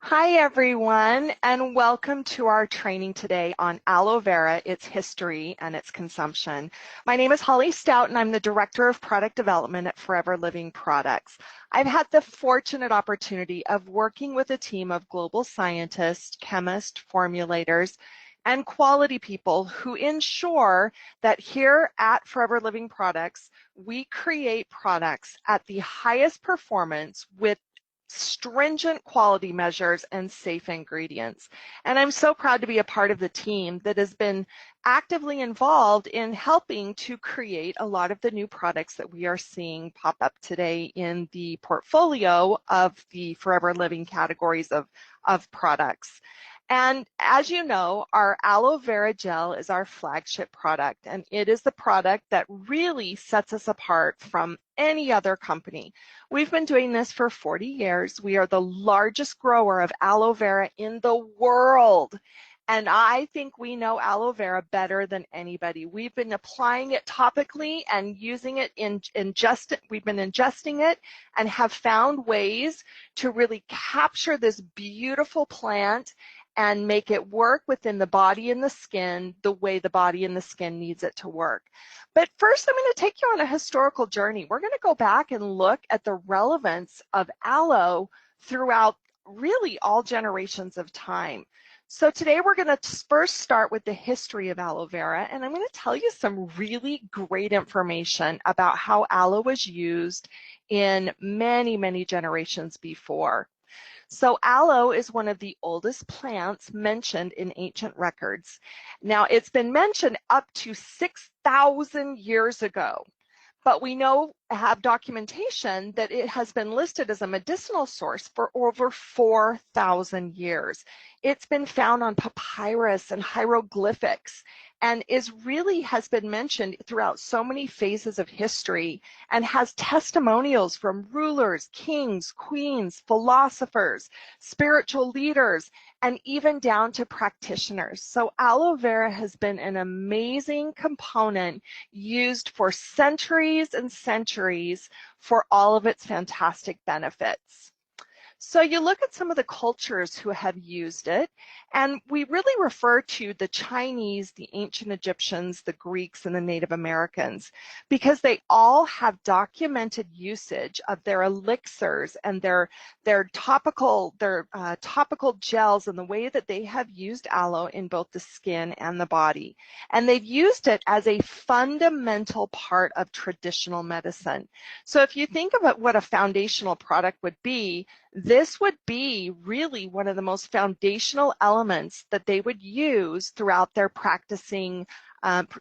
Hi, everyone, and welcome to our training today on aloe vera, its history, and its consumption. My name is Holly Stout, and I'm the Director of Product Development at Forever Living Products. I've had the fortunate opportunity of working with a team of global scientists, chemists, formulators, and quality people who ensure that here at Forever Living Products, we create products at the highest performance with stringent quality measures and safe ingredients. And I'm so proud to be a part of the team that has been actively involved in helping to create a lot of the new products that we are seeing pop up today in the portfolio of the Forever Living categories of products. And as you know, our aloe vera gel is our flagship product, and it is the product that really sets us apart from any other company. We've been doing this for 40 years. We are the largest grower of aloe vera in the world. And I think we know aloe vera better than anybody. We've been applying it topically and using it we've been ingesting it and have found ways to really capture this beautiful plant and make it work within the body and the skin the way the body and the skin needs it to work. But first, I'm going to take you on a historical journey. We're going to go back and look at the relevance of aloe throughout really all generations of time. So today we're going to first start with the history of aloe vera, and I'm going to tell you some really great information about how aloe was used in many, many generations before. So aloe is one of the oldest plants mentioned in ancient records. Now, it's been mentioned up to 6,000 years ago, but we have documentation that it has been listed as a medicinal source for over 4,000 years. It's been found on papyrus and hieroglyphics and has been mentioned throughout so many phases of history and has testimonials from rulers, kings, queens, philosophers, spiritual leaders, and even down to practitioners. So aloe vera has been an amazing component used for centuries and centuries for all of its fantastic benefits. So you look at some of the cultures who have used it, and we really refer to the Chinese, the ancient Egyptians, the Greeks, and the Native Americans, because they all have documented usage of their elixirs and their topical gels and the way that they have used aloe in both the skin and the body. And they've used it as a fundamental part of traditional medicine. So if you think about what a foundational product would be, this would be really one of the most foundational elements that they would use throughout their practicing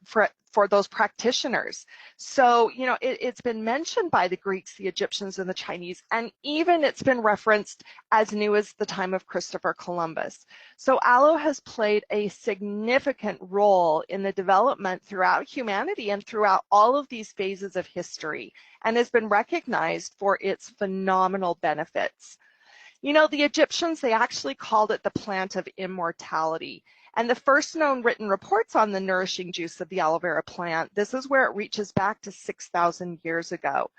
for those practitioners. So, it's been mentioned by the Greeks, the Egyptians, and the Chinese, and even it's been referenced as new as the time of Christopher Columbus. So aloe has played a significant role in the development throughout humanity and throughout all of these phases of history, and has been recognized for its phenomenal benefits. The Egyptians, they actually called it the plant of immortality. And the first known written reports on the nourishing juice of the aloe vera plant, this is where it reaches back to 6,000 years ago.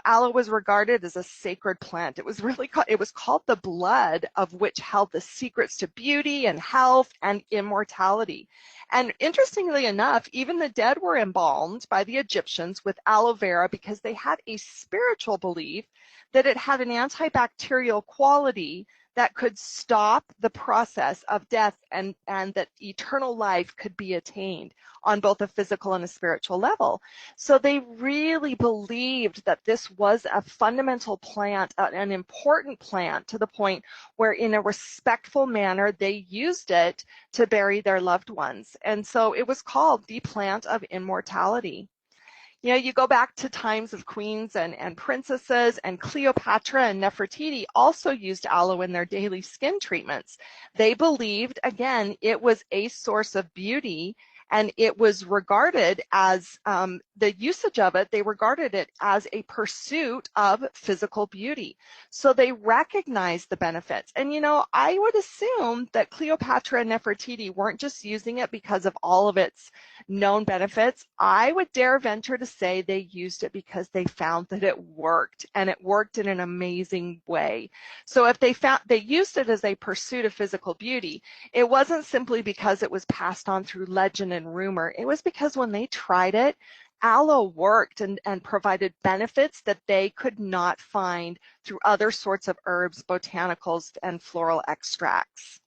Aloe was regarded as a sacred plant. It was called the blood of which held the secrets to beauty and health and immortality. And interestingly enough, even the dead were embalmed by the Egyptians with aloe vera because they had a spiritual belief that it had an antibacterial quality that could stop the process of death and that eternal life could be attained on both a physical and a spiritual level. So they really believed that this was a fundamental plant, an important plant, to the point where in a respectful manner they used it to bury their loved ones. And so it was called the plant of immortality. You go back to times of queens and princesses, and Cleopatra and Nefertiti also used aloe in their daily skin treatments. They believed, again, it was a source of beauty And it was regarded as, the usage of it, they regarded it as a pursuit of physical beauty. So they recognized the benefits. And I would assume that Cleopatra and Nefertiti weren't just using it because of all of its known benefits. I would dare venture to say they used it because they found that it worked, and it worked in an amazing way. So if they used it as a pursuit of physical beauty, it wasn't simply because it was passed on through legend and rumor. It was because when they tried it, aloe worked and provided benefits that they could not find through other sorts of herbs, botanicals, and floral extracts.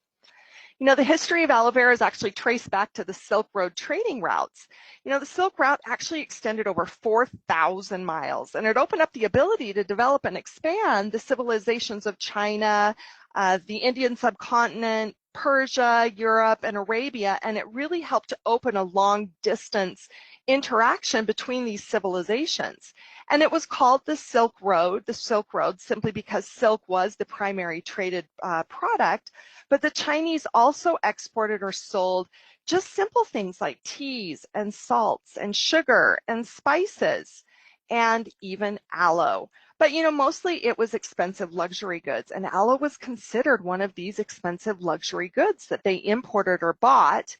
The history of aloe vera is actually traced back to the Silk Road trading routes. The Silk Route actually extended over 4,000 miles, and it opened up the ability to develop and expand the civilizations of China, the Indian subcontinent, Persia, Europe, and Arabia, and it really helped to open a long distance interaction between these civilizations. And it was called the Silk Road simply because silk was the primary traded product. But the Chinese also exported or sold just simple things like teas and salts and sugar and spices and even aloe. But mostly it was expensive luxury goods, and aloe was considered one of these expensive luxury goods that they imported or bought.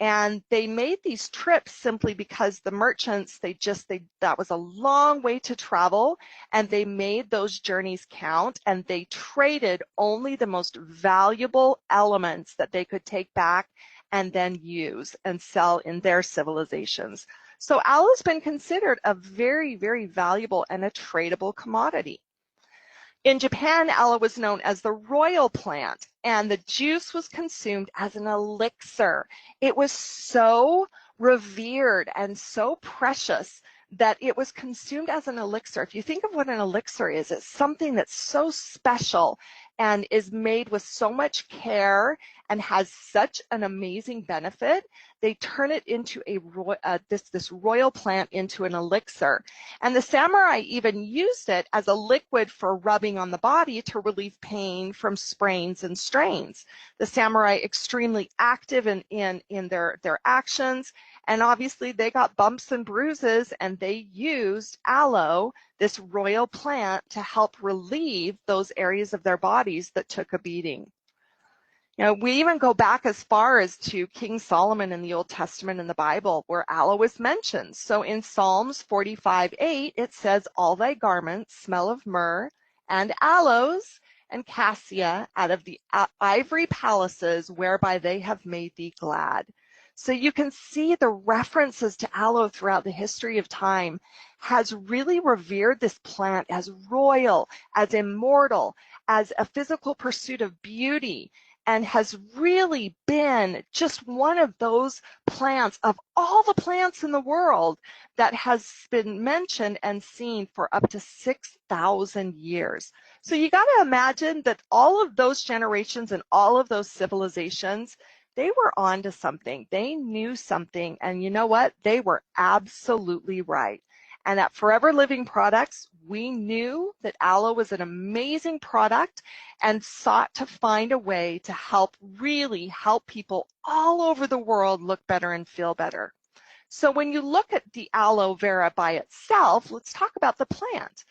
And they made these trips simply because the merchants, that was a long way to travel, and they made those journeys count, and they traded only the most valuable elements that they could take back and then use and sell in their civilizations. So aloe's been considered a very, very valuable and a tradable commodity. In Japan, aloe was known as the royal plant, and the juice was consumed as an elixir. It was so revered and so precious that it was consumed as an elixir. If you think of what an elixir is, it's something that's so special and is made with so much care and has such an amazing benefit. They turn it into this royal plant into an elixir. And the samurai even used it as a liquid for rubbing on the body to relieve pain from sprains and strains. The samurai extremely active in their actions, and obviously they got bumps and bruises, and they used aloe, this royal plant, to help relieve those areas of their bodies that took a beating. We even go back as far as to King Solomon in the Old Testament in the Bible, where aloe is mentioned. So in Psalms 45:8, it says, "All thy garments smell of myrrh and aloes and cassia out of the ivory palaces whereby they have made thee glad." So you can see the references to aloe throughout the history of time has really revered this plant as royal, as immortal, as a physical pursuit of beauty, and has really been just one of those plants of all the plants in the world that has been mentioned and seen for up to 6,000 years. So you got to imagine that all of those generations and all of those civilizations, they were onto something. They knew something, and you know what? They were absolutely right. And at Forever Living Products, we knew that aloe was an amazing product and sought to find a way to really help people all over the world look better and feel better. So when you look at the aloe vera by itself, let's talk about the plant.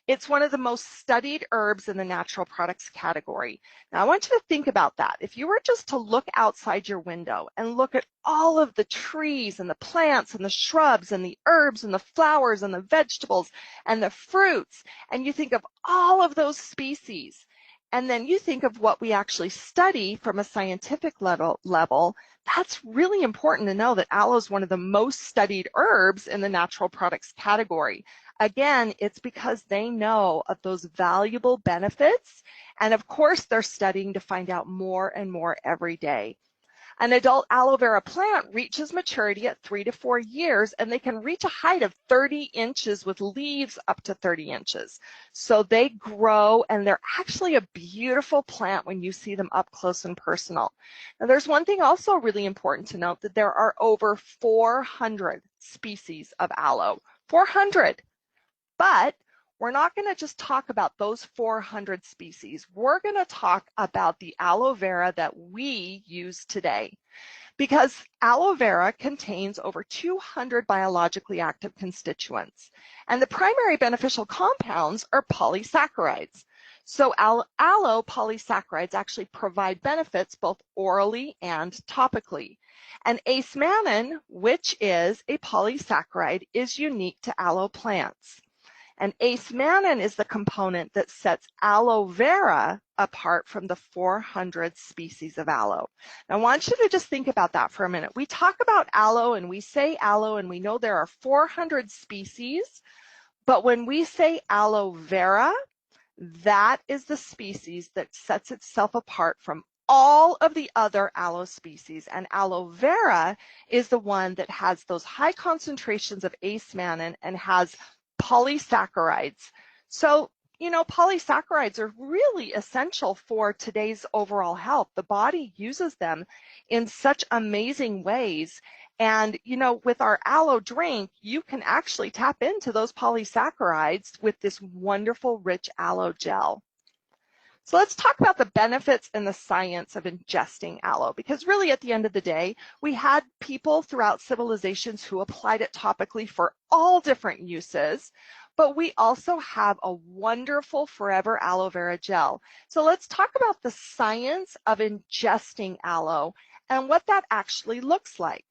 It's one of the most studied herbs in the natural products category. Now, I want you to think about that. If you were just to look outside your window and look at all of the trees and the plants and the shrubs and the herbs and the flowers and the vegetables and the fruits, and you think of all of those species, and then you think of what we actually study from a scientific level, that's really important to know that aloe is one of the most studied herbs in the natural products category. Again, it's because they know of those valuable benefits, and of course they're studying to find out more and more every day. An adult aloe vera plant reaches maturity at 3 to 4 years, and they can reach a height of 30 inches with leaves up to 30 inches. So they grow, and they're actually a beautiful plant when you see them up close and personal. Now, there's one thing also really important to note, that there are over 400 species of aloe. 400! But we're not going to just talk about those 400 species. We're going to talk about the aloe vera that we use today. because aloe vera contains over 200 biologically active constituents, and the primary beneficial compounds are polysaccharides. So aloe polysaccharides actually provide benefits both orally and topically. And ace-mannan, which is a polysaccharide, is unique to aloe plants. And ace-mannan is the component that sets aloe vera apart from the 400 species of aloe. Now, I want you to just think about that for a minute. We talk about aloe and we say aloe and we know there are 400 species, but when we say aloe vera, that is the species that sets itself apart from all of the other aloe species, and aloe vera is the one that has those high concentrations of ace-mannan and has polysaccharides. So, you know, polysaccharides are really essential for today's overall health. The body uses them in such amazing ways. And, you know, with our aloe drink, you can actually tap into those polysaccharides with this wonderful, rich aloe gel. So let's talk about the benefits and the science of ingesting aloe, because really at the end of the day, we had people throughout civilizations who applied it topically for all different uses, but we also have a wonderful forever aloe vera gel. So let's talk about the science of ingesting aloe and what that actually looks like.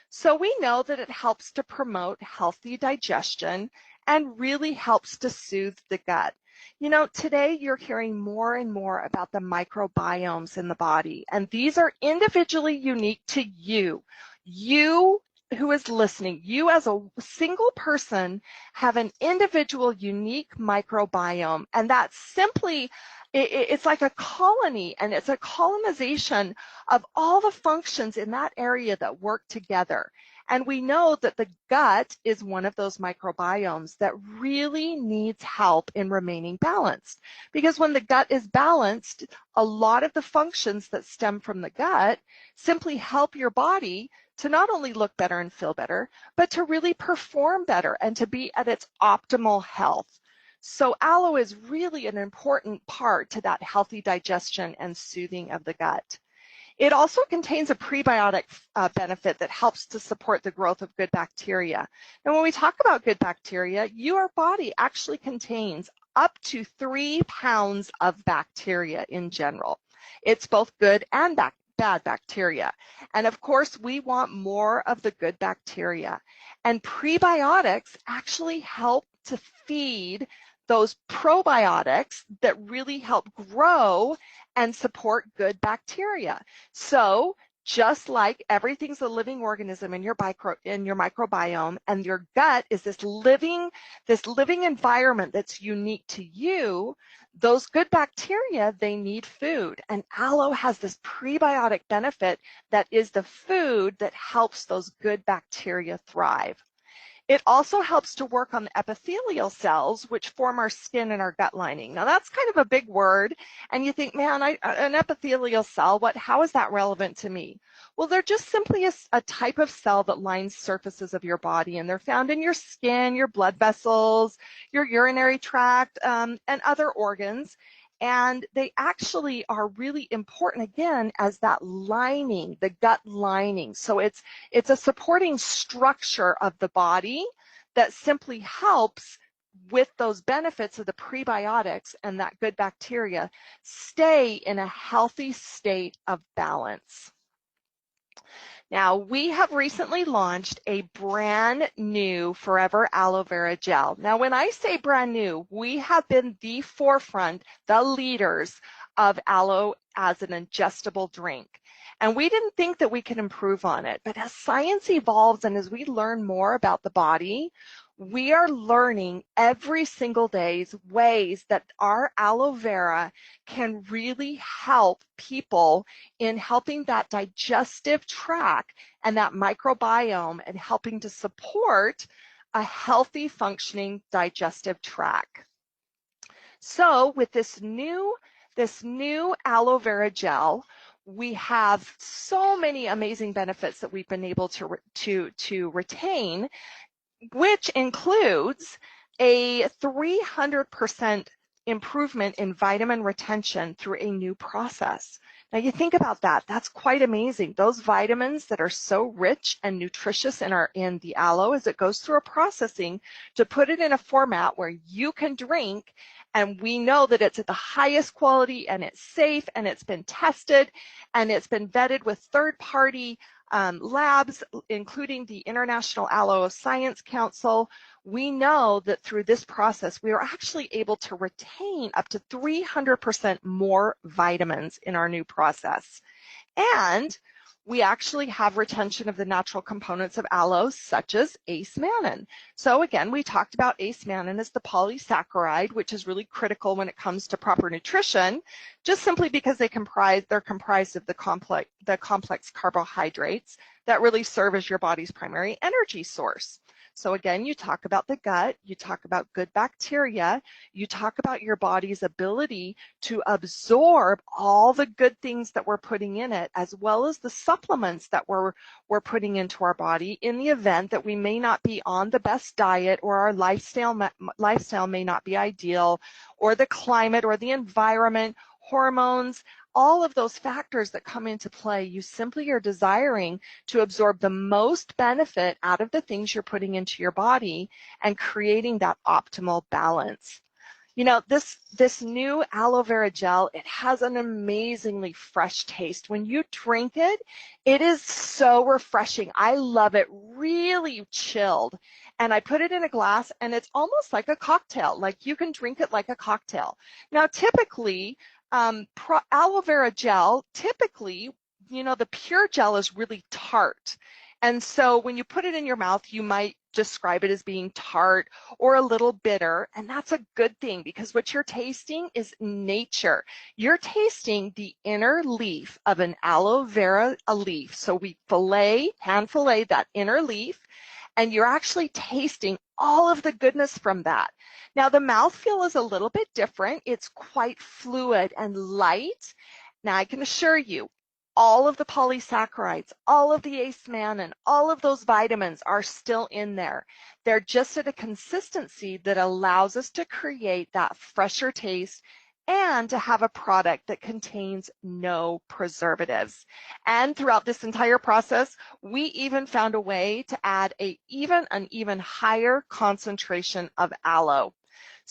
So we know that it helps to promote healthy digestion and really helps to soothe the gut. You know, today you're hearing more and more about the microbiomes in the body, and these are individually unique to you. You who is listening, you as a single person have an individual unique microbiome, and that's simply, it's like a colony, and it's a colonization of all the functions in that area that work together. And we know that the gut is one of those microbiomes that really needs help in remaining balanced. Because when the gut is balanced, a lot of the functions that stem from the gut simply help your body to not only look better and feel better, but to really perform better and to be at its optimal health. So aloe is really an important part to that healthy digestion and soothing of the gut. It also contains a prebiotic benefit that helps to support the growth of good bacteria. And when we talk about good bacteria, your body actually contains up to 3 pounds of bacteria in general. It's both good and bad bacteria. And of course, we want more of the good bacteria. And prebiotics actually help to feed those probiotics that really help grow and support good bacteria. So just like everything's a living organism in your microbiome, and your gut is this living environment that's unique to you, those good bacteria, they need food. And aloe has this prebiotic benefit that is the food that helps those good bacteria thrive. It also helps to work on the epithelial cells, which form our skin and our gut lining. Now, that's kind of a big word, and you think, man, an epithelial cell, how is that relevant to me? Well, they're just simply a type of cell that lines surfaces of your body, and they're found in your skin, your blood vessels, your urinary tract, and other organs. And they actually are really important, again, as that lining, the gut lining. So it's a supporting structure of the body that simply helps with those benefits of the prebiotics and that good bacteria stay in a healthy state of balance. Now, we have recently launched a brand new Forever Aloe Vera Gel. Now, when I say brand new, we have been the forefront, the leaders of aloe as an ingestible drink. And we didn't think that we could improve on it. But as science evolves and as we learn more about the body, we are learning every single day ways that our aloe vera can really help people in helping that digestive tract and that microbiome and helping to support a healthy functioning digestive tract. So with this new aloe vera gel, we have so many amazing benefits that we've been able to retain, which includes a 300% improvement in vitamin retention through a new process. Now you think about that, that's quite amazing. Those vitamins that are so rich and nutritious in the aloe, as it goes through a processing to put it in a format where you can drink, and we know that it's at the highest quality and it's safe and it's been tested and it's been vetted with third-party labs, including the International Aloe Science Council. We know that through this process, we are actually able to retain up to 300% more vitamins in our new process. And we actually have retention of the natural components of aloe, such as ace-mannan. So again, we talked about ace-mannan as the polysaccharide, which is really critical when it comes to proper nutrition, just simply because they're comprised of the complex carbohydrates that really serve as your body's primary energy source. So again, you talk about the gut, you talk about good bacteria, you talk about your body's ability to absorb all the good things that we're putting in it, as well as the supplements that we're putting into our body in the event that we may not be on the best diet, or our lifestyle may not be ideal, or the climate or the environment, hormones, all of those factors that come into play. You simply are desiring to absorb the most benefit out of the things you're putting into your body and creating that optimal balance. You know, this new aloe vera gel, it has an amazingly fresh taste. When you drink it, it is so refreshing. I love it, really chilled. And I put it in a glass and it's almost like a cocktail, like you can drink it like a cocktail. Now, typically, aloe vera gel, typically, you know, the pure gel is really tart. And so when you put it in your mouth, you might describe it as being tart or a little bitter. And that's a good thing, because what you're tasting is nature. You're tasting the inner leaf of an aloe vera leaf. So we hand fillet that inner leaf, and you're actually tasting all of the goodness from that. Now, the mouthfeel is a little bit different. It's quite fluid and light. Now, I can assure you, all of the polysaccharides, all of the ace-mannan, all of those vitamins are still in there. They're just at a consistency that allows us to create that fresher taste and to have a product that contains no preservatives. And throughout this entire process, we even found a way to add an even higher concentration of aloe.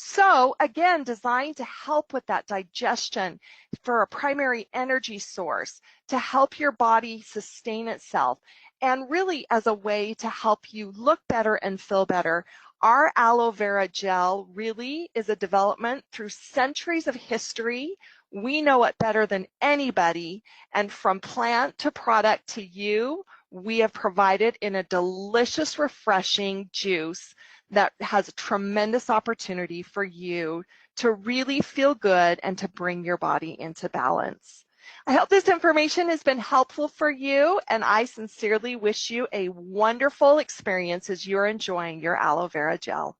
So again, designed to help with that digestion, for a primary energy source, to help your body sustain itself, and really as a way to help you look better and feel better. Our aloe vera gel really is a development through centuries of history. We know it better than anybody, and from plant to product to you, we have provided in a delicious, refreshing juice that has a tremendous opportunity for you to really feel good and to bring your body into balance. I hope this information has been helpful for you, and I sincerely wish you a wonderful experience as you're enjoying your aloe vera gel.